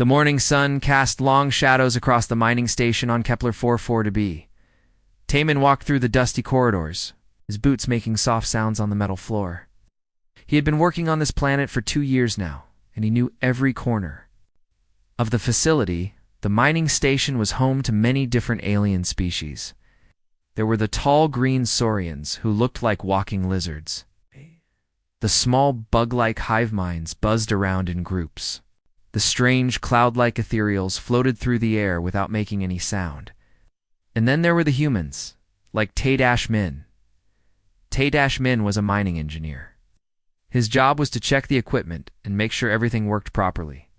The morning sun cast long shadows across the mining station on Kepler 44b. Taman walked through the dusty corridors, his boots making soft sounds on the metal floor. He had been working on this planet for 2 years now, and he knew every corner of the facility. The mining station was home to many different alien species. There were the tall green saurians who looked like walking lizards. The small bug-like hive minds buzzed around in groups. The strange cloud-like ethereals floated through the air without making any sound. And then there were the humans, like Tay-Min. Tay-Min was a mining engineer. His job was to check the equipment and make sure everything worked properly.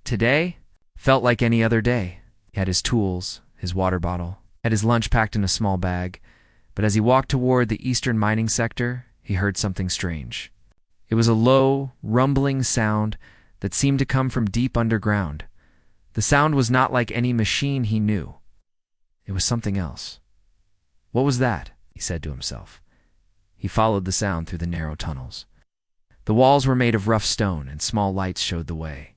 Today felt like any other day. He had his tools, his water bottle, had his lunch packed in a small bag, but as he walked toward the eastern mining sector, he heard something strange. It was a low, rumbling sound that seemed to come from deep underground. The sound was not like any machine he knew. It was something else. What was that? He said to himself. He followed the sound through the narrow tunnels. The walls were made of rough stone, and small lights showed the way.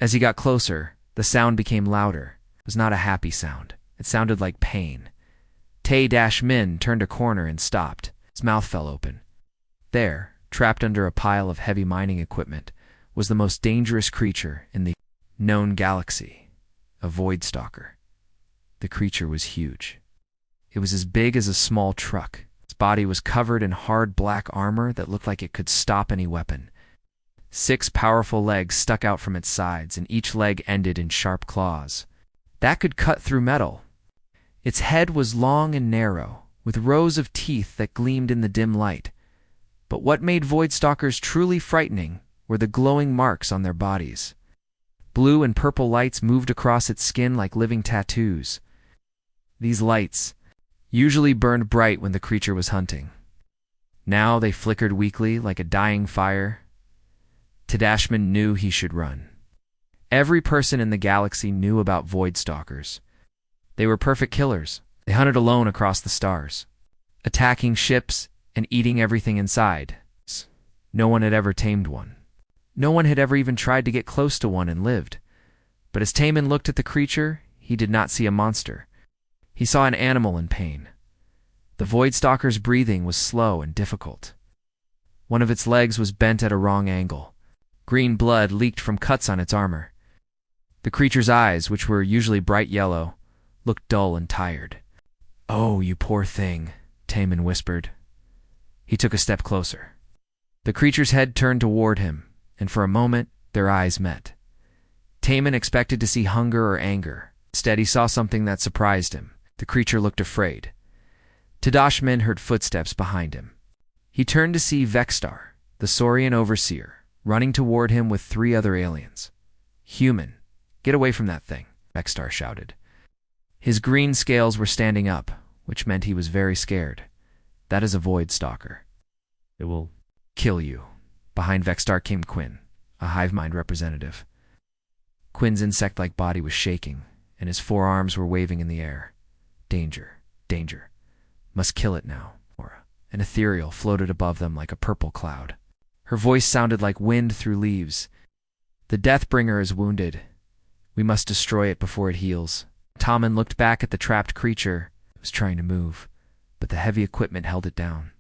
As he got closer, the sound became louder. It was not a happy sound. It sounded like pain. Tay-Min turned a corner and stopped. His mouth fell open. There, trapped under a pile of heavy mining equipment, was the most dangerous creature in the known galaxy, a void stalker. The creature was huge. It was as big as a small truck. Its body was covered in hard black armor that looked like it could stop any weapon. 6 powerful legs stuck out from its sides, and each leg ended in sharp claws that could cut through metal. Its head was long and narrow, with rows of teeth that gleamed in the dim light. But what made void stalkers truly frightening were the glowing marks on their bodies. Blue and purple lights moved across its skin like living tattoos. These lights usually burned bright when the creature was hunting. Now they flickered weakly like a dying fire. Tay-Min knew he should run. Every person in the galaxy knew about void stalkers. They were perfect killers. They hunted alone across the stars, attacking ships and eating everything inside. No one had ever tamed one. No one had ever even tried to get close to one and lived. But as Taman looked at the creature, he did not see a monster. He saw an animal in pain. The void stalker's breathing was slow and difficult. One of its legs was bent at a wrong angle. Green blood leaked from cuts on its armor. The creature's eyes, which were usually bright yellow, looked dull and tired. "Oh, you poor thing," Taman whispered. He took a step closer. The creature's head turned toward him, and for a moment their eyes met. Taman expected to see hunger or anger. Instead, he saw something that surprised him. The creature looked afraid. Tay-Min heard footsteps behind him. He turned to see Vextar, the Saurian overseer, running toward him with 3 other aliens. "Human, get away from that thing," Vextar shouted. His green scales were standing up, which meant he was very scared. "That is a void stalker. It will kill you." Behind Vextar came Quinn, a hive mind representative. Quinn's insect-like body was shaking, and his 4 arms were waving in the air. "Danger, danger. Must kill it now." An ethereal floated above them like a purple cloud. Her voice sounded like wind through leaves. "The Deathbringer is wounded. We must destroy it before it heals." Taman looked back at the trapped creature. It was trying to move, but the heavy equipment held it down.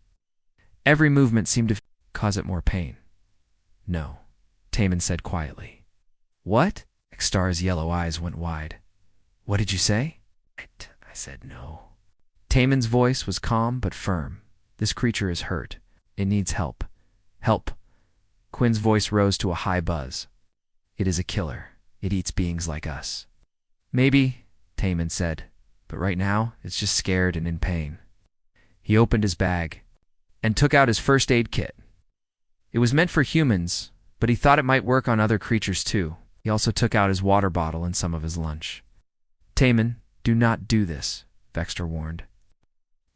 Every movement seemed to cause it more pain. "No," Taman said quietly. "What?" Vextar's yellow eyes went wide. "What did you say?" I said no." Taman's voice was calm but firm. "This creature is hurt. It needs help. Help." Quinn's voice rose to a high buzz. "It is a killer. It eats beings like us." "Maybe," Taman said, "but right now it's just scared and in pain." He opened his bag and took out his first aid kit. It was meant for humans, but he thought it might work on other creatures too. He also took out his water bottle and some of his lunch. "Taman, do not do this," Vextar warned.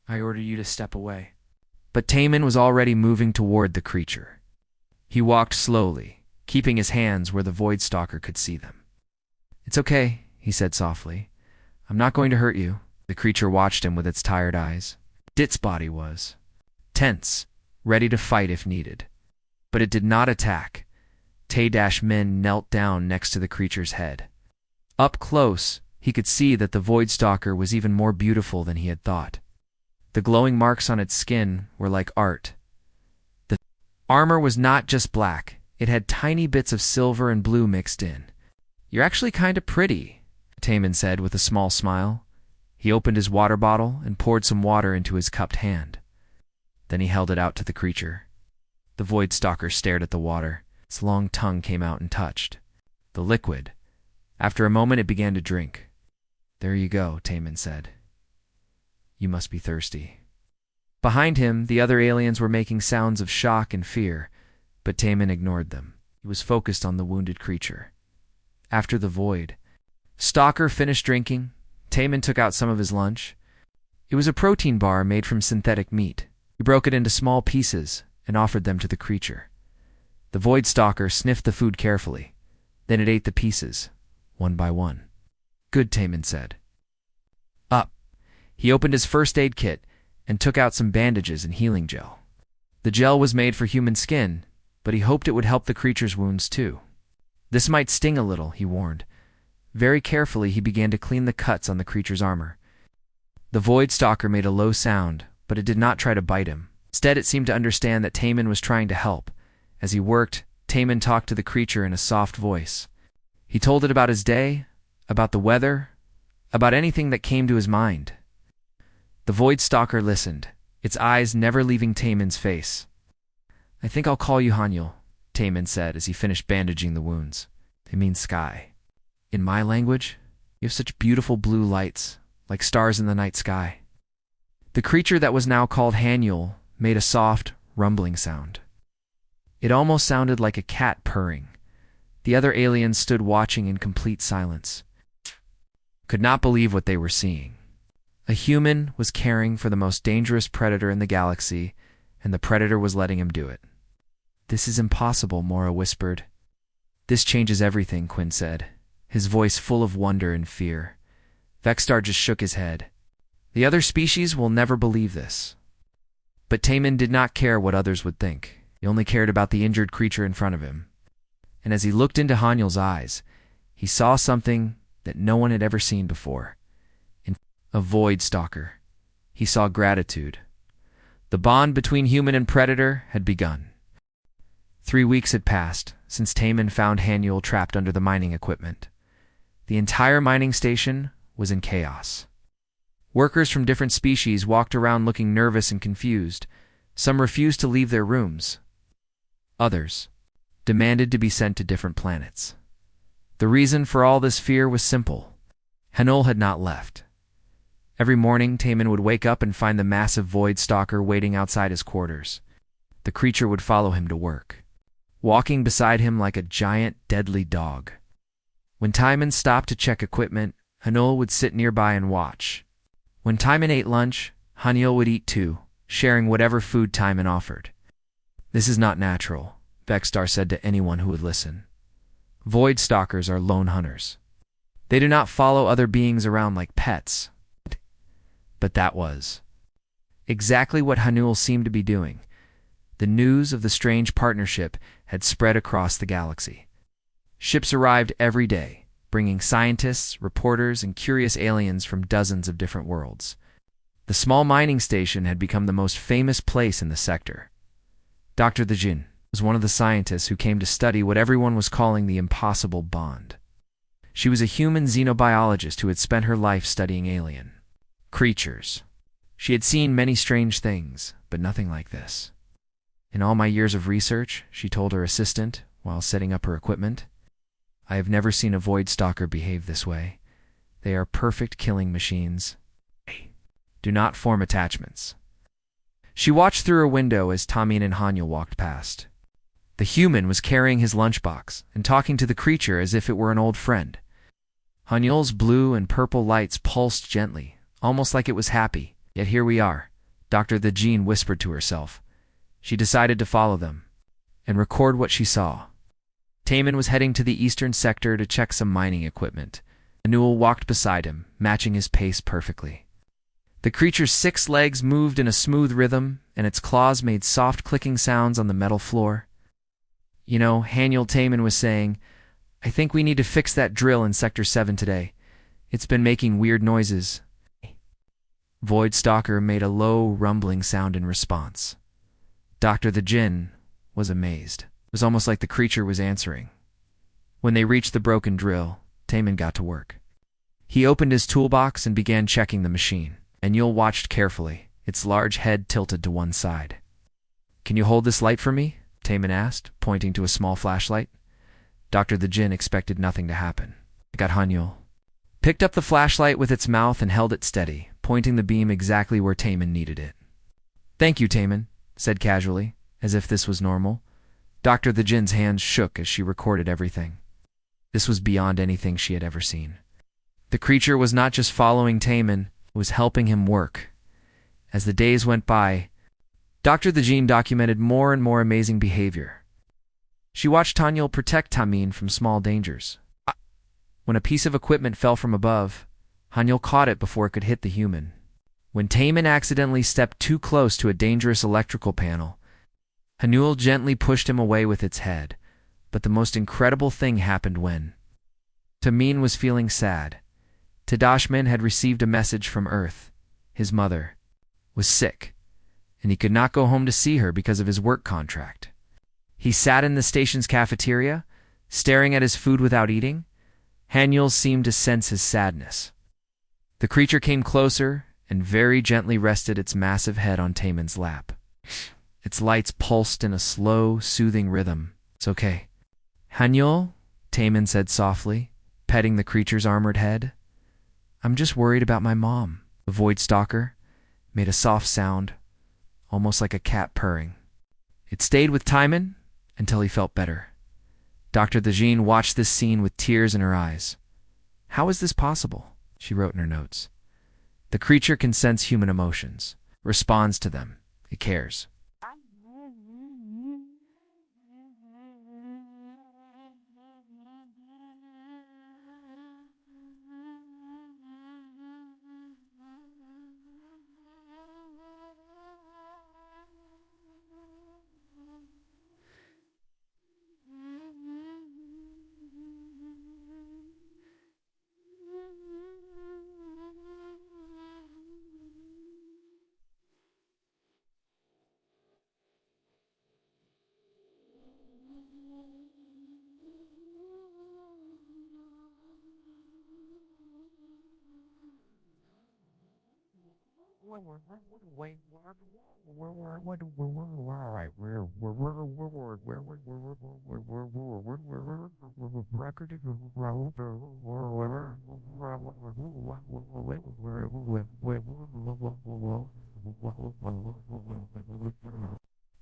"I order you to step away." But Taman was already moving toward the creature. He walked slowly, keeping his hands where the void stalker could see them. "It's okay," he said softly. "I'm not going to hurt you." The creature watched him with its tired eyes. Its body was tense, ready to fight if needed. But it did not attack. Tay-Min knelt down next to the creature's head. Up close, he could see that the Void Stalker was even more beautiful than he had thought. The glowing marks on its skin were like art. The armor was not just black, it had tiny bits of silver and blue mixed in. "You're actually kind of pretty," Tay-Min said with a small smile. He opened his water bottle and poured some water into his cupped hand. Then he held it out to the creature. The Void Stalker stared at the water. Its long tongue came out and touched the liquid. After a moment, it began to drink. "There you go," Tay-Min said. "You must be thirsty." Behind him, the other aliens were making sounds of shock and fear, but Tay-Min ignored them. He was focused on the wounded creature. After the Void Stalker finished drinking, Tay-Min took out some of his lunch. It was a protein bar made from synthetic meat. He broke it into small pieces and offered them to the creature. The Void Stalker sniffed the food carefully. Then it ate the pieces, one by one. "Good," Tay-Min said. Up. He opened his first aid kit and took out some bandages and healing gel. The gel was made for human skin, but he hoped it would help the creature's wounds too. "This might sting a little," he warned. Very carefully, he began to clean the cuts on the creature's armor. The Void Stalker made a low sound, but it did not try to bite him. Instead, it seemed to understand that Tay-Min was trying to help. As he worked, Tay-Min talked to the creature in a soft voice. He told it about his day, about the weather, about anything that came to his mind. The Void Stalker listened, its eyes never leaving Tay-Min's face. "I think I'll call you Hanyul," Tay-Min said as he finished bandaging the wounds. "It means sky. In my language, you have such beautiful blue lights, like stars in the night sky." The creature that was now called Hanyul made a soft, rumbling sound. It almost sounded like a cat purring. The other aliens stood watching in complete silence. Could not believe what they were seeing. A human was caring for the most dangerous predator in the galaxy, and the predator was letting him do it. "This is impossible," Mora whispered. "This changes everything," Quinn said, his voice full of wonder and fear. Vexstar just shook his head. "The other species will never believe this." But Tay-Min did not care what others would think. He only cared about the injured creature in front of him. And as he looked into Hanyul's eyes, he saw something that no one had ever seen before. In a Void Stalker, he saw gratitude. The bond between human and predator had begun. 3 weeks had passed since Tay-Min found Hanyul trapped under the mining equipment. The entire mining station was in chaos. Workers from different species walked around looking nervous and confused. Some refused to leave their rooms. Others demanded to be sent to different planets. The reason for all this fear was simple. Hanyul had not left. Every morning, Tay-Min would wake up and find the massive Void Stalker waiting outside his quarters. The creature would follow him to work, walking beside him like a giant, deadly dog. When Tay-Min stopped to check equipment, Hanyul would sit nearby and watch. When Tay-Min ate lunch, Hanyul would eat too, sharing whatever food Tay-Min offered. "This is not natural," Vexstar said to anyone who would listen. "Void Stalkers are lone hunters. They do not follow other beings around like pets." But that was exactly what Hanyul seemed to be doing. The news of the strange partnership had spread across the galaxy. Ships arrived every day, bringing scientists, reporters, and curious aliens from dozens of different worlds. The small mining station had become the most famous place in the sector. Dr. Jin was one of the scientists who came to study what everyone was calling the impossible bond. She was a human xenobiologist who had spent her life studying alien creatures. She had seen many strange things, but nothing like this. "In all my years of research," she told her assistant while setting up her equipment, "I have never seen a Void Stalker behave this way. They are perfect killing machines. Do not form attachments." She watched through her window as Tay-Min and Hanyul walked past. The human was carrying his lunchbox and talking to the creature as if it were an old friend. Hanyul's blue and purple lights pulsed gently, almost like it was happy. "Yet here we are," Dr. Jin whispered to herself. She decided to follow them and record what she saw. Tay-Min was heading to the eastern sector to check some mining equipment. Hanyul walked beside him, matching his pace perfectly. The creature's 6 legs moved in a smooth rhythm, and its claws made soft clicking sounds on the metal floor. Haniel Taman was saying, I think we need to fix that drill in Sector 7 today. It's been making weird noises. Void Stalker made a low, rumbling sound in response. Dr. the Jinn was amazed. It was almost like the creature was answering. When they reached the broken drill, Taman got to work. He opened his toolbox and began checking the machine. Haniel watched carefully, its large head tilted to one side. Can you hold this light for me? Taman asked, pointing to a small flashlight. Dr. the Jinn expected nothing to happen. Haniel picked up the flashlight with its mouth and held it steady, pointing the beam exactly where Taman needed it. Thank you, Taman, said casually, as if this was normal. Dr. the Jinn's hands shook as she recorded everything. This was beyond anything she had ever seen. The creature was not just following Taman, it was helping him work. As the days went by, Dr. the Jinn documented more and more amazing behavior. She watched Haniel protect Tamin from small dangers. When a piece of equipment fell from above, Haniel caught it before it could hit the human. When Taman accidentally stepped too close to a dangerous electrical panel, Haniel gently pushed him away with its head. But the most incredible thing happened when Tamin was feeling sad. Tadashman had received a message from Earth. His mother was sick, and he could not go home to see her because of his work contract. He sat in the station's cafeteria, staring at his food without eating. Haniel seemed to sense his sadness. The creature came closer and very gently rested its massive head on Taman's lap. Its lights pulsed in a slow, soothing rhythm. It's okay. Haniel, Taman said softly, petting the creature's armored head. I'm just worried about my mom. The Void Stalker made a soft sound, almost like a cat purring. It stayed with Taman until he felt better. Dr. the Jinn watched this scene with tears in her eyes. How is this possible? She wrote in her notes. The creature can sense human emotions, responds to them. It cares.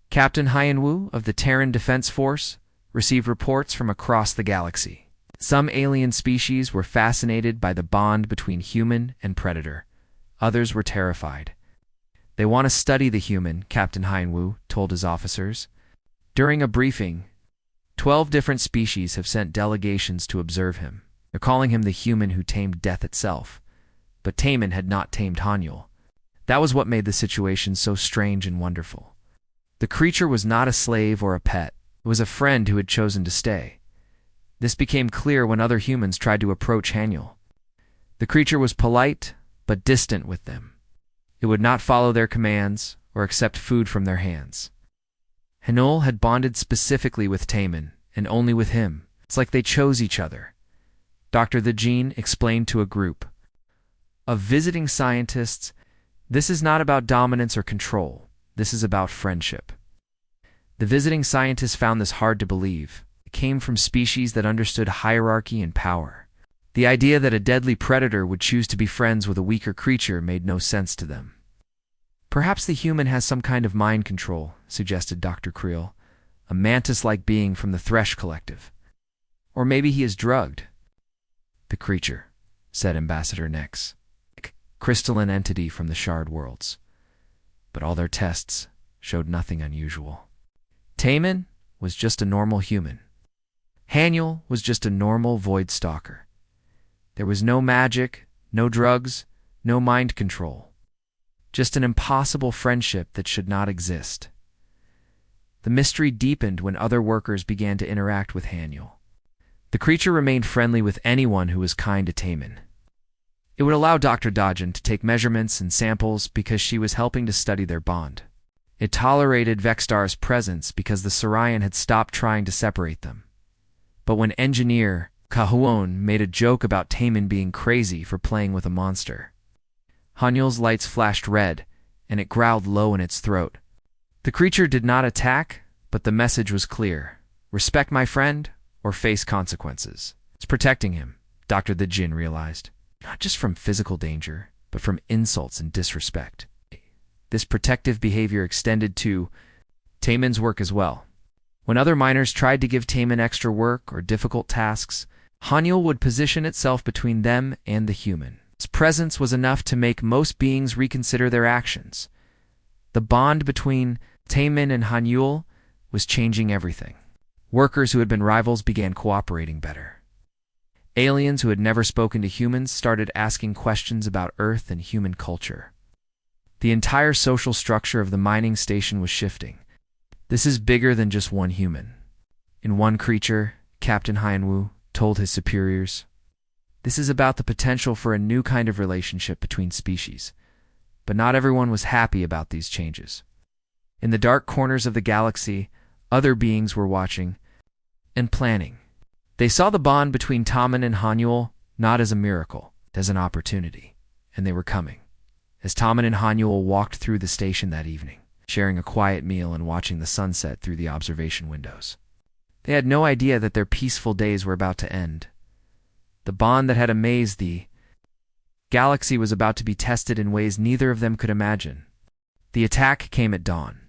Captain Hyanwu of the Terran Defense Force received reports from across the galaxy. Some alien species were fascinated by the bond between human and predator. Others were terrified. They want to study the human, Captain Hyanwu told his officers. During a briefing, 12 different species have sent delegations to observe him. They're calling him the human who tamed death itself. But Taman had not tamed Haniel. That was what made the situation so strange and wonderful. The creature was not a slave or a pet. It was a friend who had chosen to stay. This became clear when other humans tried to approach Haniel. The creature was polite, but distant with them. It would not follow their commands or accept food from their hands. Haniel had bonded specifically with Taman, and only with him. It's like they chose each other. Dr. the Jinn explained to a group of visiting scientists, this is not about dominance or control. This is about friendship. The visiting scientists found this hard to believe. It came from species that understood hierarchy and power. The idea that a deadly predator would choose to be friends with a weaker creature made no sense to them. Perhaps the human has some kind of mind control, suggested Dr. Creel, a mantis-like being from the Thresh Collective. Or maybe he is drugged. The creature, said Ambassador Nex, a crystalline entity from the Shard Worlds. But all their tests showed nothing unusual. Taman was just a normal human. Haniel was just a normal Void Stalker. There was no magic, no drugs, no mind control. Just an impossible friendship that should not exist. The mystery deepened when other workers began to interact with Haniel. The creature remained friendly with anyone who was kind to Taman. It would allow Dr. Dodgen to take measurements and samples because she was helping to study their bond. It tolerated Vextar's presence because the Sarian had stopped trying to separate them. But when engineer Cahuon made a joke about Taman being crazy for playing with a monster, Haniel's lights flashed red, and it growled low in its throat. The creature did not attack, but the message was clear. Respect my friend, or face consequences. It's protecting him, Dr. the Jinn realized. Not just from physical danger, but from insults and disrespect. This protective behavior extended to Taman's work as well. When other miners tried to give Taman extra work or difficult tasks, Haniel would position itself between them and the human. Its presence was enough to make most beings reconsider their actions. The bond between Taman and Haniel was changing everything. Workers who had been rivals began cooperating better. Aliens who had never spoken to humans started asking questions about Earth and human culture. The entire social structure of the mining station was shifting. This is bigger than just one human. In one creature, Captain Hyanwu told his superiors, this is about the potential for a new kind of relationship between species. But not everyone was happy about these changes. In the dark corners of the galaxy, other beings were watching and planning. They saw the bond between Taman and Haniel not as a miracle, as an opportunity, and they were coming. As Taman and Haniel walked through the station that evening, sharing a quiet meal and watching the sunset through the observation windows, they had no idea that their peaceful days were about to end. The bond that had amazed the galaxy was about to be tested in ways neither of them could imagine. The attack came at dawn.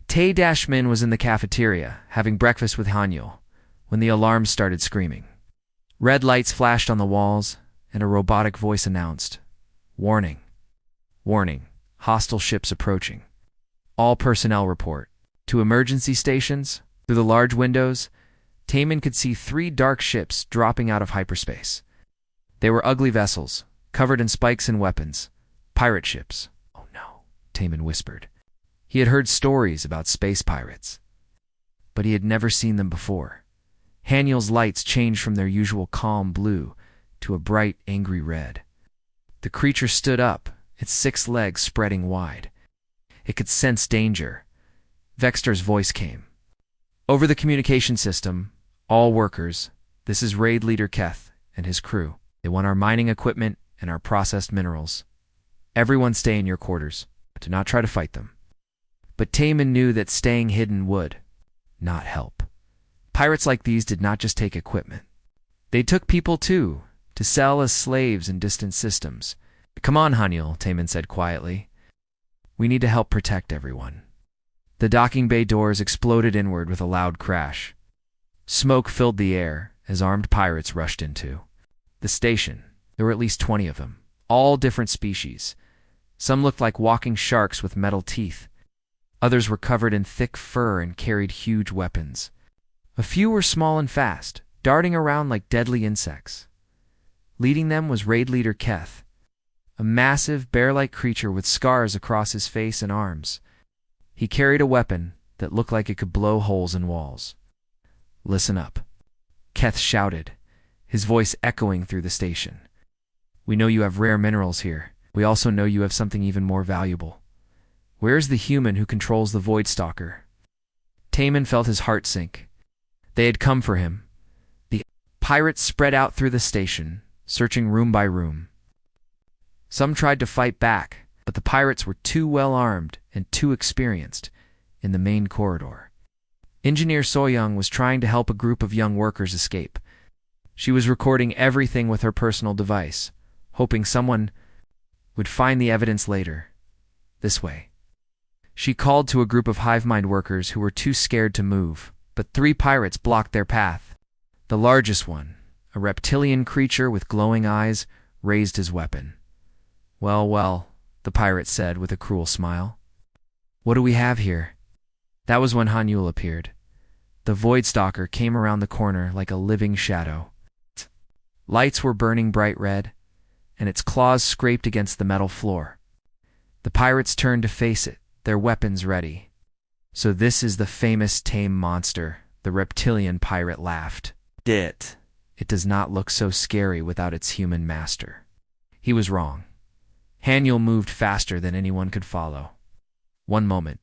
Tay-Min was in the cafeteria, having breakfast with Haniel, when the alarms started screaming. Red lights flashed on the walls, and a robotic voice announced, "Warning. Warning. Hostile ships approaching. All personnel report." To emergency stations, through the large windows, Taman could see 3 dark ships dropping out of hyperspace. They were ugly vessels, covered in spikes and weapons. Pirate ships. "Oh no," Taman whispered. He had heard stories about space pirates, but he had never seen them before. Haniel's lights changed from their usual calm blue to a bright, angry red. The creature stood up, its 6 legs spreading wide. It could sense danger. Vextar's voice came. "Over the communication system, all workers, this is Raid Leader Keth and his crew. They want our mining equipment and our processed minerals. Everyone stay in your quarters. Do not try to fight them." But Taman knew that staying hidden would not help. Pirates like these did not just take equipment. They took people too, to sell as slaves in distant systems. "Come on, Haniel," Taman said quietly. "We need to help protect everyone." The docking bay doors exploded inward with a loud crash. Smoke filled the air as armed pirates rushed into the station. There were at least 20 of them, all different species. Some looked like walking sharks with metal teeth. Others were covered in thick fur and carried huge weapons. A few were small and fast, darting around like deadly insects. Leading them was Raid Leader Keth, a massive, bear-like creature with scars across his face and arms. He carried a weapon that looked like it could blow holes in walls. "Listen up," Keth shouted, his voice echoing through the station. "We know you have rare minerals here. We also know you have something even more valuable. Where is the human who controls the Void Stalker?" Taman felt his heart sink. They had come for him. The pirates spread out through the station, searching room by room. Some tried to fight back, but the pirates were too well armed and too experienced in the main corridor. Engineer Soyoung was trying to help a group of young workers escape. She was recording everything with her personal device, hoping someone would find the evidence later. This way. She called to a group of hive-mind workers who were too scared to move, but 3 pirates blocked their path. The largest one, a reptilian creature with glowing eyes, raised his weapon. "Well, well," the pirate said with a cruel smile. "What do we have here?" That was when Haniel appeared. The Void Stalker came around the corner like a living shadow. Lights were burning bright red, and its claws scraped against the metal floor. The pirates turned to face it, their weapons ready. So this is the famous tame monster, the reptilian pirate laughed. It does not look so scary without its human master. He was wrong. Haniel moved faster than anyone could follow. One moment,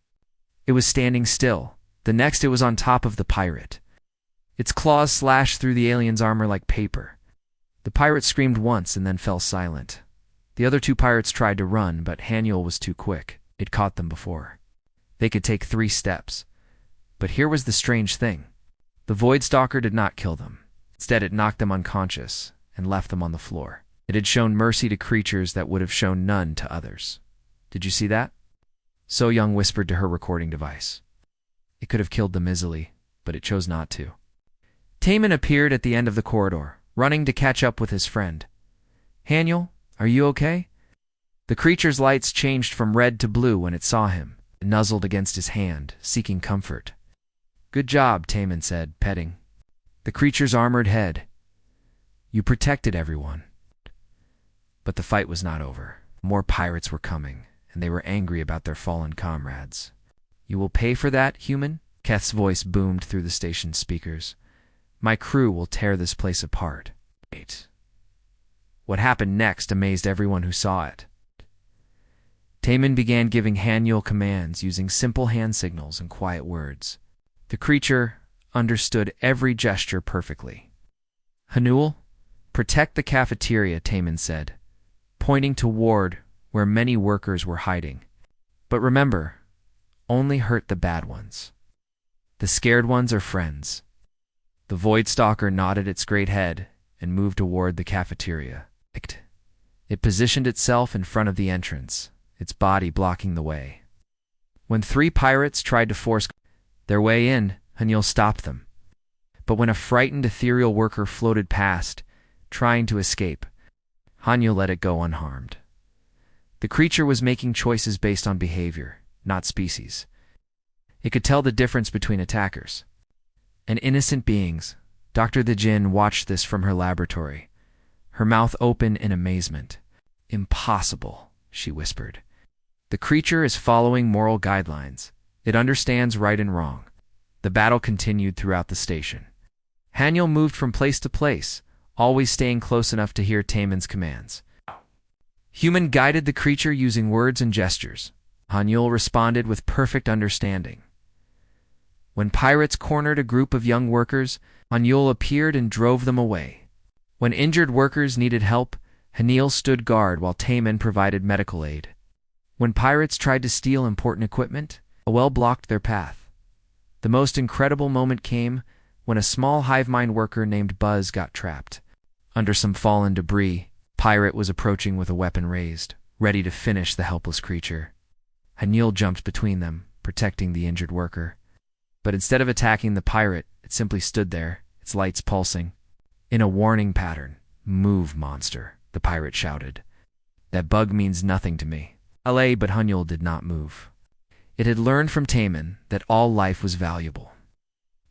it was standing still. The next, it was on top of the pirate. Its claws slashed through the alien's armor like paper. The pirate screamed once and then fell silent. The other two pirates tried to run, but Haniel was too quick. It caught them before they could take 3 steps. But here was the strange thing. The Void Stalker did not kill them. Instead, it knocked them unconscious and left them on the floor. It had shown mercy to creatures that would have shown none to others. Did you see that? So Young whispered to her recording device. It could have killed them easily, but it chose not to. Taman appeared at the end of the corridor, running to catch up with his friend. Haniel, are you okay? The creature's lights changed from red to blue when it saw him. It nuzzled against his hand, seeking comfort. Good job, Taman said, petting the creature's armored head. You protected everyone. But the fight was not over. More pirates were coming, and they were angry about their fallen comrades. You will pay for that, human? Keth's voice boomed through the station's speakers. My crew will tear this place apart. Wait. What happened next amazed everyone who saw it. Taman began giving Haniel commands using simple hand signals and quiet words. The creature understood every gesture perfectly. Haniel, protect the cafeteria, Taman said, pointing toward where many workers were hiding. But remember, only hurt the bad ones. The scared ones are friends. The Void Stalker nodded its great head and moved toward the cafeteria. It positioned itself in front of the entrance, its body blocking the way. When 3 pirates tried to force their way in, Haniel stopped them. But when a frightened ethereal worker floated past, trying to escape, Haniel let it go unharmed. The creature was making choices based on behavior, not species. It could tell the difference between attackers and innocent beings. Dr. The Jinn watched this from her laboratory, her mouth open in amazement. Impossible, she whispered. The creature is following moral guidelines. It understands right and wrong. The battle continued throughout the station. Haniel moved from place to place, always staying close enough to hear Taman's commands. Human guided the creature using words and gestures. Haniel responded with perfect understanding. When pirates cornered a group of young workers, Haniel appeared and drove them away. When injured workers needed help, Haniel stood guard while Taman provided medical aid. When pirates tried to steal important equipment, a well blocked their path. The most incredible moment came when a small hive mind worker named Buzz got trapped. Under some fallen debris, Pirate was approaching with a weapon raised, ready to finish the helpless creature. Haniel jumped between them, protecting the injured worker. But instead of attacking the pirate, it simply stood there, its lights pulsing. In a warning pattern, "Move, monster," the pirate shouted. "That bug means nothing to me." But Haniel did not move. It had learned from Taman that all life was valuable,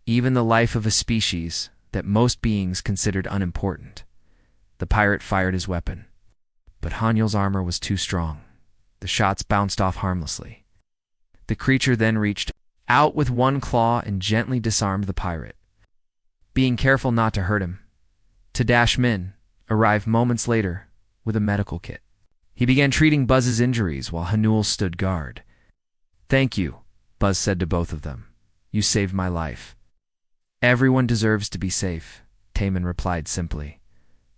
even the life of a species that most beings considered unimportant. The pirate fired his weapon, but Haniel's armor was too strong. The shots bounced off harmlessly. The creature then reached out with one claw and gently disarmed the pirate, being careful not to hurt him. Tadash Min arrived moments later with a medical kit. He began treating Buzz's injuries while Haniel stood guard. "Thank you," Buzz said to both of them. "You saved my life." "Everyone deserves to be safe," Taman replied simply.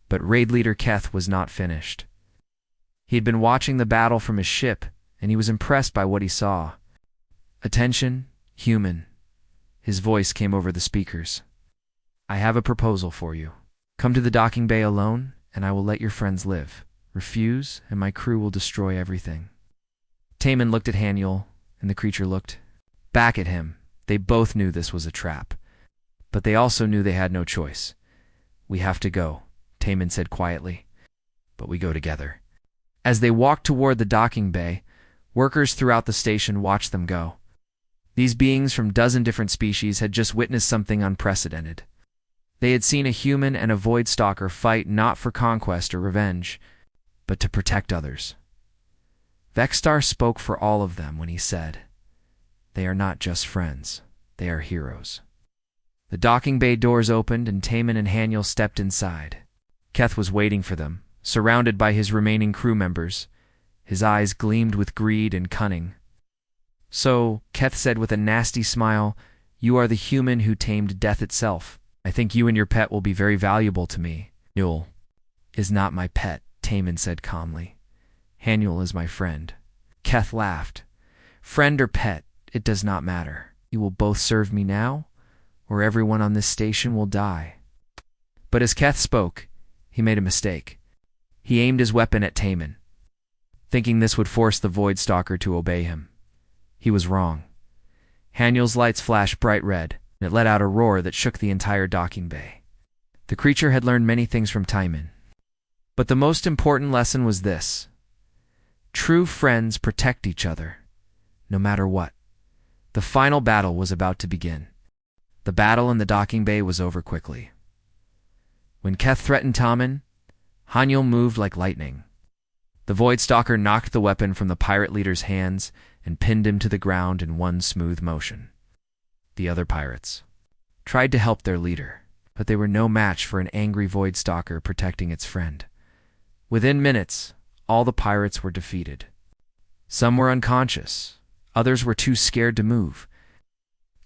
But raid leader Keth was not finished. He had been watching the battle from his ship, and he was impressed by what he saw. "Attention, human." His voice came over the speakers. "I have a proposal for you. Come to the docking bay alone, and I will let your friends live. Refuse, and my crew will destroy everything." Taman looked at Haniel, and the creature looked back at him. They both knew this was a trap, but they also knew they had no choice. "We have to go," Taman said quietly. "But we go together." As they walked toward the docking bay, workers throughout the station watched them go. These beings from 12 different species had just witnessed something unprecedented. They had seen a human and a void stalker fight not for conquest or revenge, but to protect others. Vexstar spoke for all of them when he said, They are not just friends. They are heroes. The docking bay doors opened and Taman and Haniel stepped inside. Keth was waiting for them, surrounded by his remaining crew members. His eyes gleamed with greed and cunning. "So," Keth said with a nasty smile, "you are the human who tamed death itself. I think you and your pet will be very valuable to me." "Haniel is not my pet," Taman said calmly. "Haniel is my friend." Keth laughed. "Friend or pet, it does not matter. You will both serve me now, or everyone on this station will die." But as Keth spoke, he made a mistake. He aimed his weapon at Taman, thinking this would force the Void Stalker to obey him. He was wrong. Haniel's lights flashed bright red, and it let out a roar that shook the entire docking bay. The creature had learned many things from Taman, but the most important lesson was this: true friends protect each other, no matter what. The final battle was about to begin. The battle in the docking bay was over quickly. When Keth threatened Taman, Haniel moved like lightning. The Void Stalker knocked the weapon from the pirate leader's hands and pinned him to the ground in one smooth motion. The other pirates tried to help their leader, but they were no match for an angry Void Stalker protecting its friend. Within minutes, all the pirates were defeated. Some were unconscious, others were too scared to move.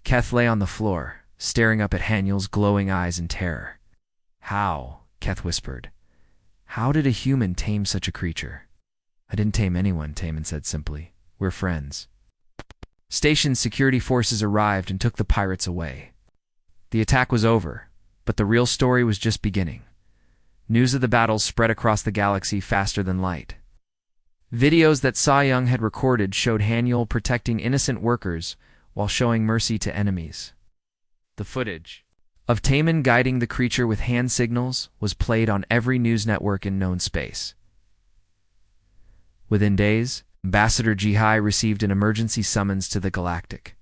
Keth lay on the floor, staring up at Haniel's glowing eyes in terror. "How?" Keth whispered. "How did a human tame such a creature?" "I didn't tame anyone," Taman said simply. "We're friends." Station security forces arrived and took the pirates away. The attack was over, but the real story was just beginning. News of the battles spread across the galaxy faster than light. Videos that Young had recorded showed Haniel protecting innocent workers while showing mercy to enemies. The footage of Taman guiding the creature with hand signals was played on every news network in known space. Within days, Ambassador Jihai received an emergency summons to the Galactic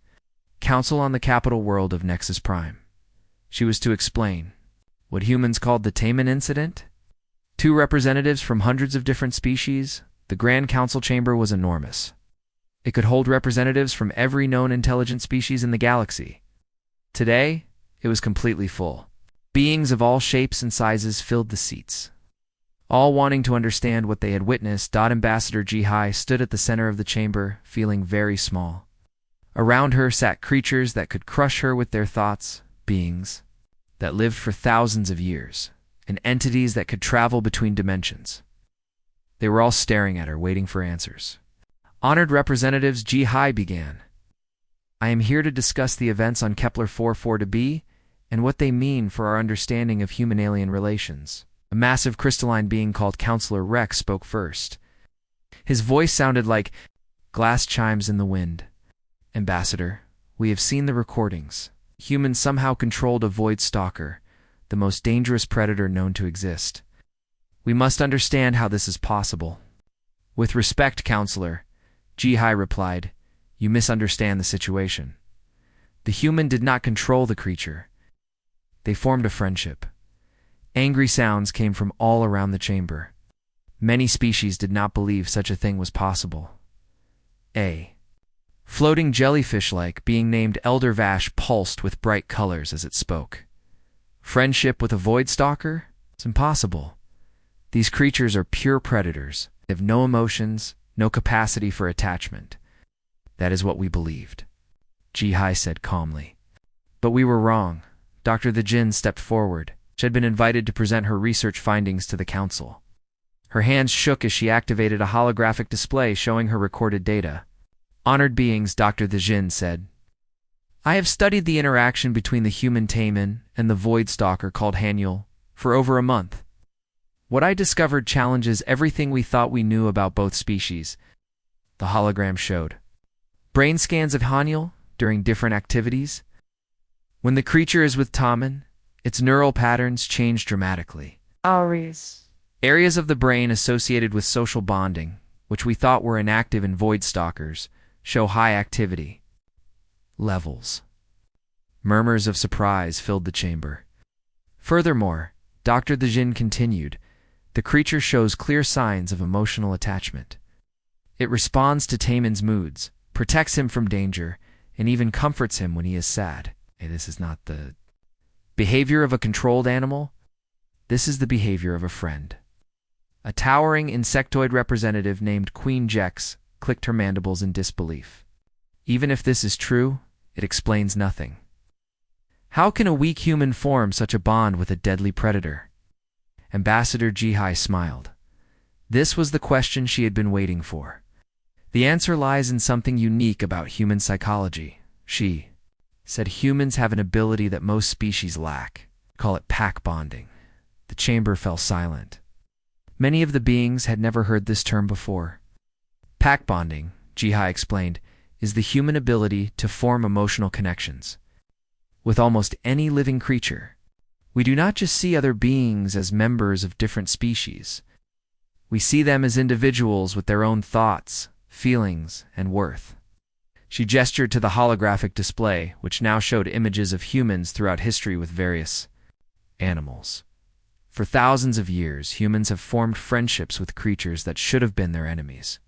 Council on the capital world of Nexus Prime. She was to explain what humans called the Taman Incident. 2 representatives from hundreds of different species. The Grand Council chamber was enormous. It could hold representatives from every known intelligent species in the galaxy. Today, it was completely full. Beings of all shapes and sizes filled the seats. All wanting to understand what they had witnessed, Ambassador Jihai stood at the center of the chamber, feeling very small. Around her sat creatures that could crush her with their thoughts, beings that lived for thousands of years, and entities that could travel between dimensions. They were all staring at her, waiting for answers. Honored representatives, Jihai began. "I am here to discuss the events on Kepler 44b and what they mean for our understanding of human-alien relations." A massive crystalline being called Counselor Rex spoke first. His voice sounded like glass chimes in the wind. "Ambassador, we have seen the recordings. Humans somehow controlled a Void Stalker, the most dangerous predator known to exist. We must understand how this is possible." "With respect, Counselor," Jihai replied, "you misunderstand the situation. The human did not control the creature. They formed a friendship." Angry sounds came from all around the chamber. Many species did not believe such a thing was possible. A floating jellyfish-like being named Elder Vash pulsed with bright colors as it spoke. "Friendship with a Void Stalker? It's impossible. These creatures are pure predators. They have no emotions, no capacity for attachment. That is what we believed," Jihai said calmly. "But we were wrong." Dr. the Jinn stepped forward. She had been invited to present her research findings to the council. Her hands shook as she activated a holographic display showing her recorded data. "Honored beings," Dr. the Jinn said. "I have studied the interaction between the human Taman and the Void Stalker called Haniel for over a month. What I discovered challenges everything we thought we knew about both species." The hologram showed brain scans of Haniel during different activities. When the creature is with Taman, its neural patterns change dramatically. Areas of the brain associated with social bonding, which we thought were inactive in Void Stalkers, show high activity levels. Murmurs of surprise filled the chamber. Furthermore, Dr. the Jinn continued, the creature shows clear signs of emotional attachment. It responds to Taman's moods, protects him from danger, and even comforts him when he is sad. Hey, this is not the behavior of a controlled animal. This is the behavior of a friend. A towering insectoid representative named Queen Jex clicked her mandibles in disbelief. Even if this is true, it explains nothing. How can a weak human form such a bond with a deadly predator? Ambassador Jihai smiled. This was the question she had been waiting for. The answer lies in something unique about human psychology. She said humans have an ability that most species lack. Call it pack bonding. The chamber fell silent. Many of the beings had never heard this term before. Pack bonding, Jihai explained, is the human ability to form emotional connections with almost any living creature. We do not just see other beings as members of different species. We see them as individuals with their own thoughts, feelings, and worth. She gestured to the holographic display, which now showed images of humans throughout history with various animals. For thousands of years, humans have formed friendships with creatures that should have been their enemies.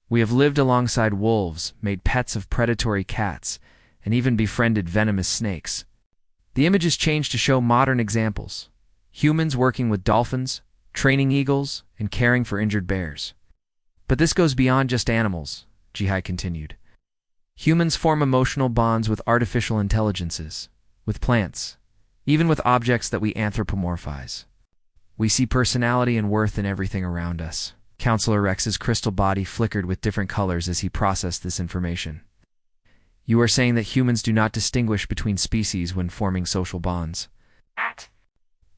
We have lived alongside wolves, made pets of predatory cats, and even befriended venomous snakes. The images changed to show modern examples. Humans working with dolphins, training eagles, and caring for injured bears. But this goes beyond just animals, Jihai continued. Humans form emotional bonds with artificial intelligences, with plants, even with objects that we anthropomorphize. We see personality and worth in everything around us. Counselor Rex's crystal body flickered with different colors as he processed this information. You are saying that humans do not distinguish between species when forming social bonds.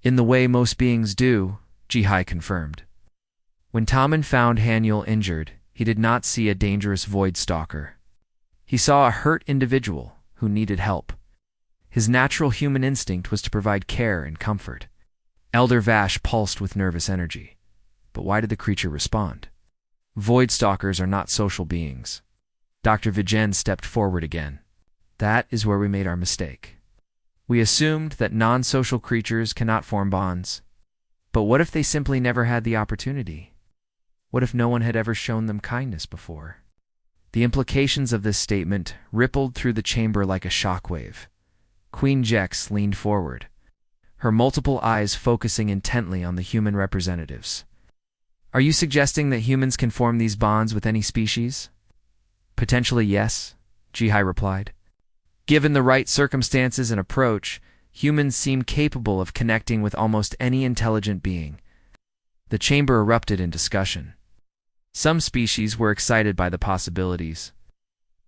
In the way most beings do, Jihai confirmed. When Tommen found Hanyul injured, he did not see a dangerous void stalker. He saw a hurt individual who needed help. His natural human instinct was to provide care and comfort. Elder Vash pulsed with nervous energy. But why did the creature respond? Void stalkers are not social beings. Dr. Vigen stepped forward again. That is where we made our mistake. We assumed that non-social creatures cannot form bonds. But what if they simply never had the opportunity? What if no one had ever shown them kindness before? The implications of this statement rippled through the chamber like a shockwave. Queen Jex leaned forward, her multiple eyes focusing intently on the human representatives. Are you suggesting that humans can form these bonds with any species? Potentially yes, Jihai replied. Given the right circumstances and approach, humans seem capable of connecting with almost any intelligent being. The chamber erupted in discussion. Some species were excited by the possibilities.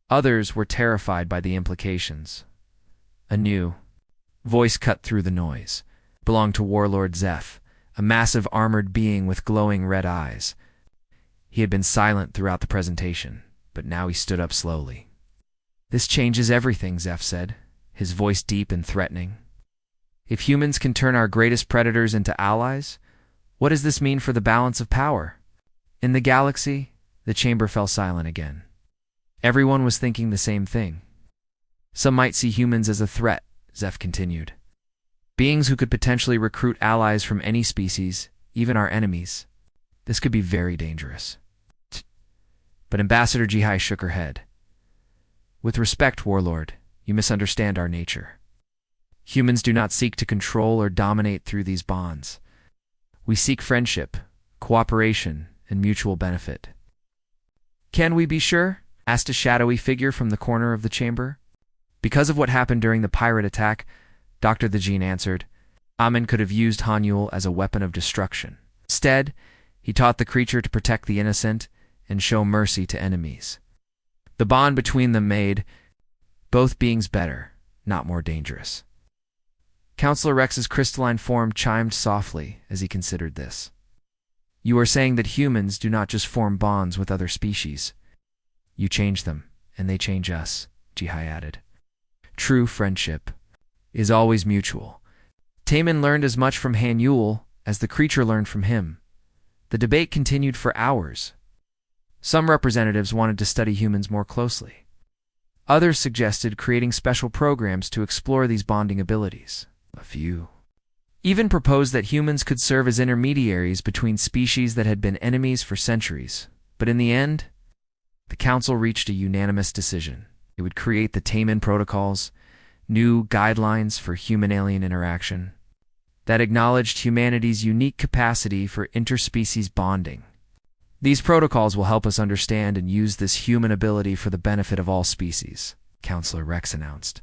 Others were terrified by the implications. A new voice cut through the noise. Belonged to Warlord Zeph, a massive armored being with glowing red eyes. He had been silent throughout the presentation, but now he stood up slowly. This changes everything, Zeph said, his voice deep and threatening. If humans can turn our greatest predators into allies, what does this mean for the balance of power? In the galaxy, the chamber fell silent again. Everyone was thinking the same thing. Some might see humans as a threat, Zeph continued. Beings who could potentially recruit allies from any species, even our enemies. This could be very dangerous. But Ambassador Jihai shook her head. With respect, Warlord, you misunderstand our nature. Humans do not seek to control or dominate through these bonds. We seek friendship, cooperation, and mutual benefit. Can we be sure? Asked a shadowy figure from the corner of the chamber. Because of what happened during the pirate attack, Dr. The Gene answered, Amen could have used Hanyul as a weapon of destruction. Instead, he taught the creature to protect the innocent and show mercy to enemies. The bond between them made both beings better, not more dangerous. Counselor Rex's crystalline form chimed softly as he considered this. You are saying that humans do not just form bonds with other species. You change them, and they change us, Jihai added. True friendship is always mutual. Taman learned as much from Hanyul as the creature learned from him. The debate continued for hours. Some representatives wanted to study humans more closely. Others suggested creating special programs to explore these bonding abilities. A few even proposed that humans could serve as intermediaries between species that had been enemies for centuries. But in the end, the council reached a unanimous decision. It would create the Taman protocols, new guidelines for human-alien interaction that acknowledged humanity's unique capacity for interspecies bonding. These protocols will help us understand and use this human ability for the benefit of all species, Counselor Rex announced.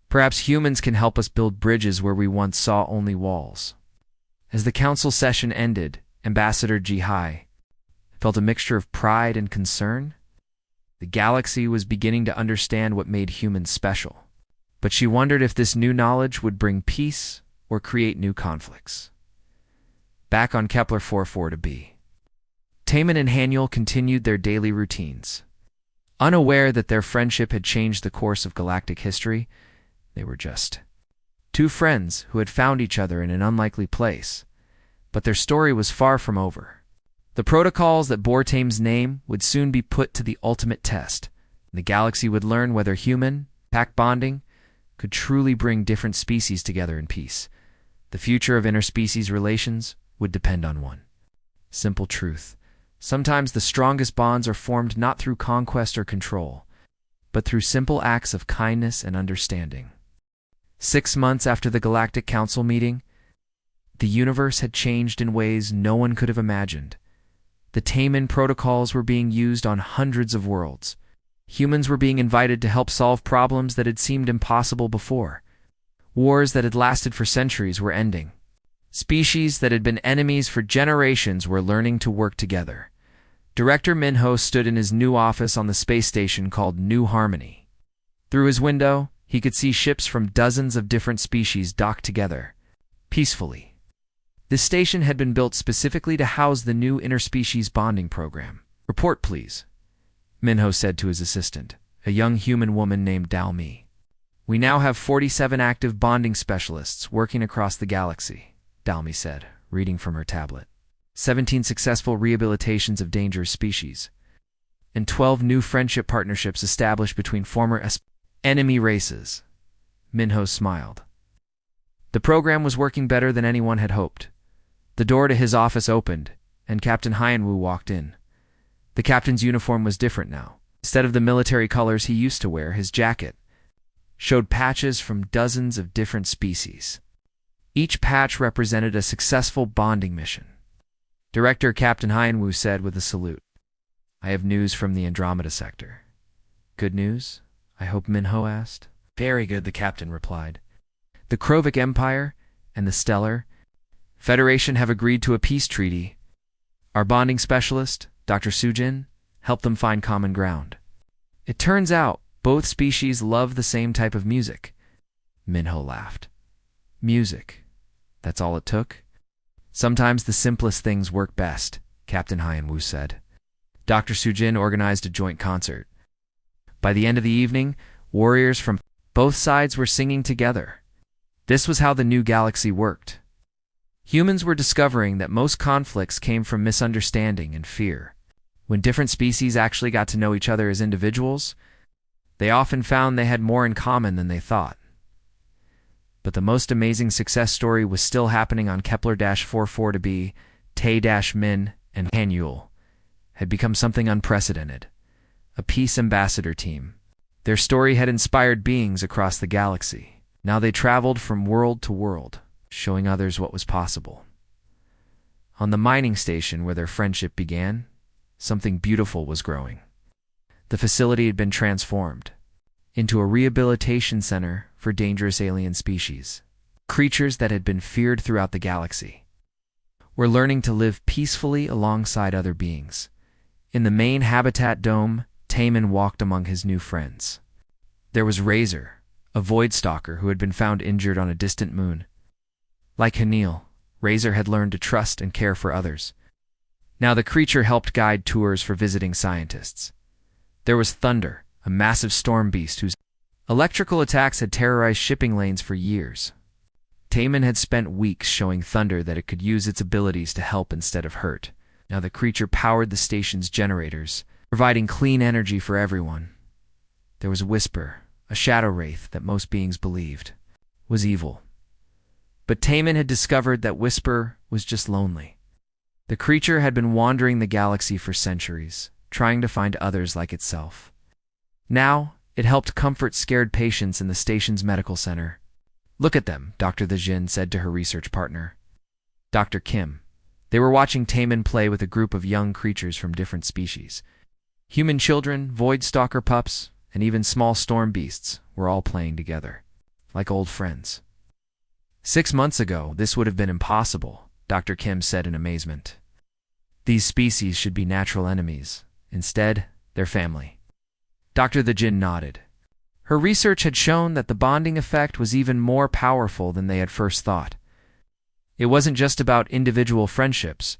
Perhaps humans can help us build bridges where we once saw only walls. As the council session ended, Ambassador Jihai felt a mixture of pride and concern. The galaxy was beginning to understand what made humans special, but she wondered if this new knowledge would bring peace or create new conflicts. Back on Kepler 44b, Taman and Haniel continued their daily routines. Unaware that their friendship had changed the course of galactic history, they were just two friends who had found each other in an unlikely place. But their story was far from over. The protocols that bore Taman's name would soon be put to the ultimate test. The galaxy would learn whether human, pack bonding, could truly bring different species together in peace. The future of interspecies relations would depend on one simple truth. Sometimes the strongest bonds are formed not through conquest or control, but through simple acts of kindness and understanding. 6 months after the Galactic Council meeting, the universe had changed in ways no one could have imagined. The Taman protocols were being used on hundreds of worlds. Humans were being invited to help solve problems that had seemed impossible before. Wars that had lasted for centuries were ending. Species that had been enemies for generations were learning to work together. Director Minho stood in his new office on the space station called New Harmony. Through his window, he could see ships from dozens of different species docked together, peacefully. This station had been built specifically to house the new interspecies bonding program. "Report, please," Minho said to his assistant, a young human woman named Dalmi. "We now have 47 active bonding specialists working across the galaxy," Dalmi said, reading from her tablet. 17 successful rehabilitations of dangerous species, and 12 new friendship partnerships established between former enemy races. Minho smiled. The program was working better than anyone had hoped. The door to his office opened, and Captain Hyanwu walked in. The captain's uniform was different now. Instead of the military colors he used to wear, his jacket showed patches from dozens of different species. Each patch represented a successful bonding mission. Director Captain Hyanwu said with a salute, "I have news from the Andromeda sector." "Good news?" I hope Minho asked. "Very good," the captain replied. "The Krovic Empire and the Stellar Federation have agreed to a peace treaty. Our bonding specialist, Dr. Sujin, helped them find common ground. It turns out both species love the same type of music." Minho laughed. "Music. That's all it took?" "Sometimes the simplest things work best," Captain Hyanwu said. Dr. Sujin organized a joint concert. By the end of the evening, warriors from both sides were singing together. This was how the new galaxy worked. Humans were discovering that most conflicts came from misunderstanding and fear. When different species actually got to know each other as individuals, they often found they had more in common than they thought. But the most amazing success story was still happening on Kepler-44b. Tay-Min and Haniel had become something unprecedented. A peace ambassador team. Their story had inspired beings across the galaxy. Now they traveled from world to world, showing others what was possible. On the mining station where their friendship began, something beautiful was growing. The facility had been transformed into a rehabilitation center for dangerous alien species. Creatures that had been feared throughout the galaxy were learning to live peacefully alongside other beings. In the main habitat dome, Taman walked among his new friends. There was Razor, a void stalker who had been found injured on a distant moon. Like Haniel, Razor had learned to trust and care for others. Now the creature helped guide tours for visiting scientists. There was Thunder, a massive storm beast whose electrical attacks had terrorized shipping lanes for years. Taman had spent weeks showing Thunder that it could use its abilities to help instead of hurt. Now the creature powered the station's generators, providing clean energy for everyone. There was Whisper, a shadow wraith that most beings believed was evil. But Taman had discovered that Whisper was just lonely. The creature had been wandering the galaxy for centuries, trying to find others like itself. Now, It helped comfort scared patients in the station's medical center. "Look at them," Dr. Thejin said to her research partner, Dr. Kim. They were watching Taemin play with a group of young creatures from different species. Human children, void stalker pups, and even small storm beasts were all playing together, like old friends. 6 months ago, this would have been impossible, Dr. Kim said in amazement. These species should be natural enemies. Instead, they're family. Dr. Thejin nodded. Her research had shown that the bonding effect was even more powerful than they had first thought. It wasn't just about individual friendships.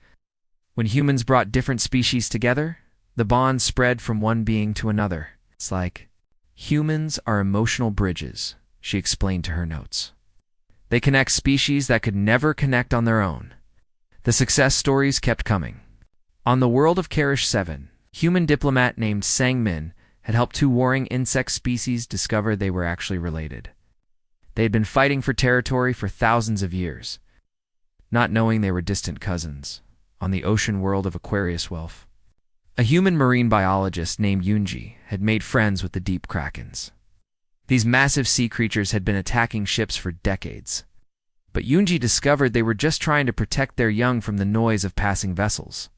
When humans brought different species together, the bond spread from one being to another. It's like, humans are emotional bridges, she explained to her notes. They connect species that could never connect on their own. The success stories kept coming. On the world of Karish 7, human diplomat named Sang-min had helped 2 warring insect species discover they were actually related. They had been fighting for territory for thousands of years, not knowing they were distant cousins. On the ocean world of Aquarius Welf, a human marine biologist named Yoonji had made friends with the deep krakens. These massive sea creatures had been attacking ships for decades. But Yoonji discovered they were just trying to protect their young from the noise of passing vessels.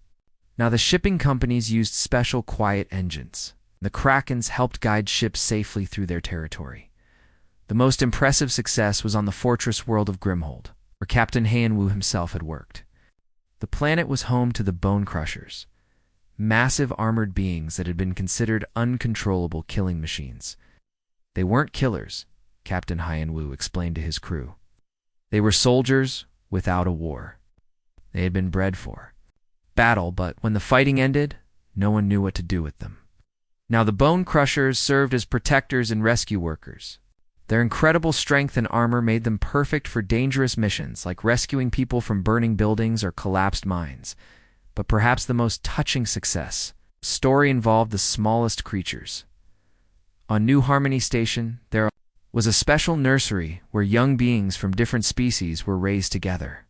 Now the shipping companies used special quiet engines. The krakens helped guide ships safely through their territory. The most impressive success was on the fortress world of Grimhold, where Captain Haein-woo himself had worked. The planet was home to the Bone Crushers, massive armored beings that had been considered uncontrollable killing machines. They weren't killers, Captain Haein-woo explained to his crew. They were soldiers without a war. They had been bred for battle, but when the fighting ended, no one knew what to do with them. Now the Bone Crushers served as protectors and rescue workers. Their incredible strength and armor made them perfect for dangerous missions like rescuing people from burning buildings or collapsed mines. But perhaps the most touching success story involved the smallest creatures. On New Harmony Station, there was a special nursery where young beings from different species were raised together.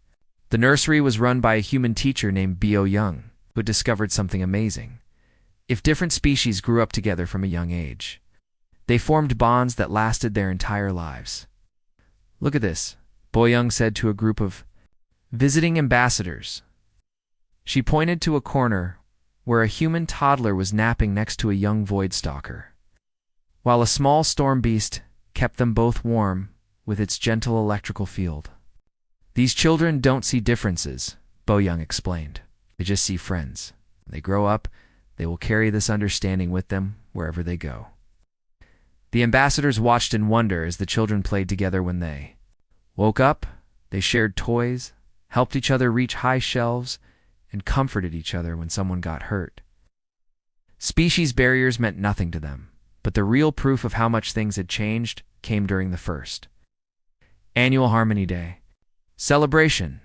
The nursery was run by a human teacher named Bio Young, who discovered something amazing. If different species grew up together from a young age, they formed bonds that lasted their entire lives. "Look at this," Bo Young said to a group of visiting ambassadors. She pointed to a corner where a human toddler was napping next to a young void stalker, while a small storm beast kept them both warm with its gentle electrical field. "These children don't see differences," Bo Young explained. "They just see friends. When they grow up, they will carry this understanding with them wherever they go." The ambassadors watched in wonder as the children played together. When they woke up, they shared toys, helped each other reach high shelves, and comforted each other when someone got hurt. Species barriers meant nothing to them, but the real proof of how much things had changed came during the first Annual Harmony Day celebration.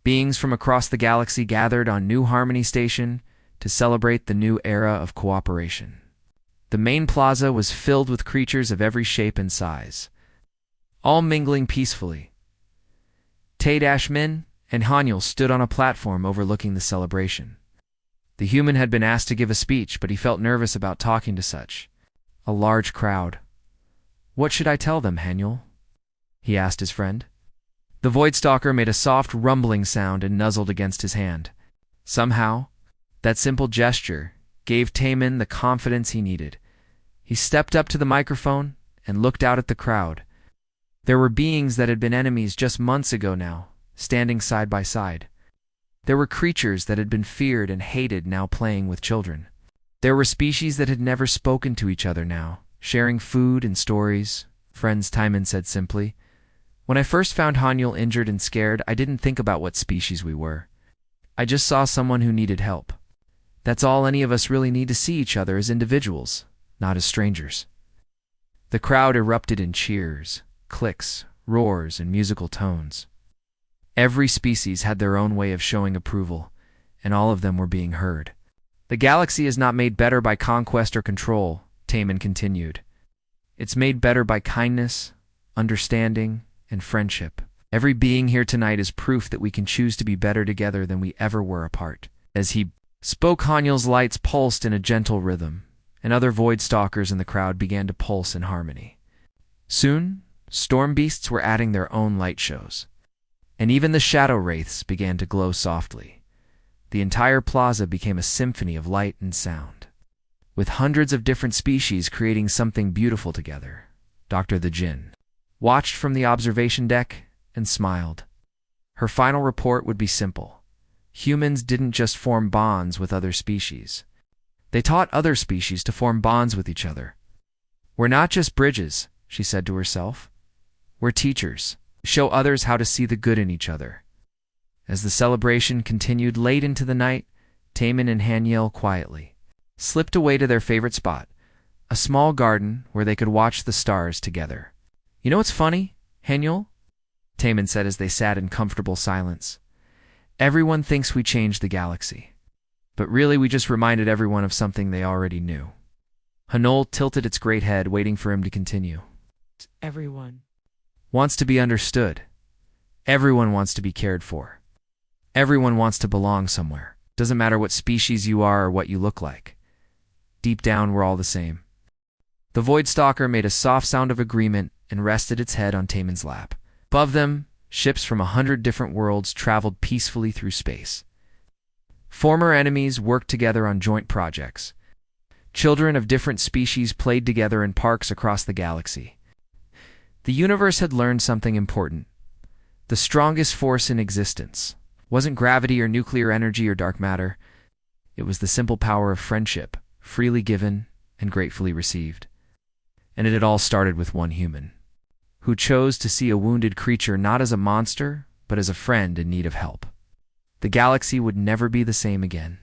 Beings from across the galaxy gathered on New Harmony Station to celebrate the new era of cooperation. The main plaza was filled with creatures of every shape and size, all mingling peacefully. Tae-Min and Hanyul stood on a platform overlooking the celebration. The human had been asked to give a speech, but he felt nervous about talking to such a large crowd. "What should I tell them, Hanyul?" he asked his friend. The Void Stalker made a soft rumbling sound and nuzzled against his hand. Somehow, that simple gesture gave Taemin the confidence he needed. He stepped up to the microphone and looked out at the crowd. There were beings that had been enemies just months ago now, standing side by side. There were creatures that had been feared and hated now playing with children. There were species that had never spoken to each other now, sharing food and stories. "Friends," Taemin said simply. "When I first found Hanyul injured and scared, I didn't think about what species we were. I just saw someone who needed help. That's all any of us really need, to see each other as individuals, not as strangers." The crowd erupted in cheers, clicks, roars, and musical tones. Every species had their own way of showing approval, and all of them were being heard. "The galaxy is not made better by conquest or control," Taemin continued. "It's made better by kindness, understanding, and friendship. Every being here tonight is proof that we can choose to be better together than we ever were apart." As he spoke, Hanyul's lights pulsed in a gentle rhythm, and other void stalkers in the crowd began to pulse in harmony. Soon, storm beasts were adding their own light shows, and even the shadow wraiths began to glow softly. The entire plaza became a symphony of light and sound, with hundreds of different species creating something beautiful together. Dr. the Jinn watched from the observation deck and smiled. Her final report would be simple. Humans didn't just form bonds with other species. They taught other species to form bonds with each other. We're not just bridges, she said to herself. We're teachers. Show others how to see the good in each other. As the celebration continued late into the night, Taemin and Hanyel quietly slipped away to their favorite spot, a small garden where they could watch the stars together. You know what's funny, Hanyel? Taemin said as they sat in comfortable silence. Everyone thinks we changed the galaxy, but really we just reminded everyone of something they already knew. Hanol tilted its great head, waiting for him to continue. Everyone Wants to be understood. Everyone wants to be cared for. Everyone wants to belong somewhere. Doesn't matter what species you are or what you look like. Deep down, we're all the same. The Void Stalker made a soft sound of agreement and rested its head on Taemin's lap. Above them, ships from 100 different worlds traveled peacefully through space. Former enemies worked together on joint projects. Children of different species played together in parks across the galaxy. The universe had learned something important. The strongest force in existence wasn't gravity or nuclear energy or dark matter. It was the simple power of friendship, freely given and gratefully received. And it had all started with one human, who chose to see a wounded creature not as a monster, but as a friend in need of help. The galaxy would never be the same again.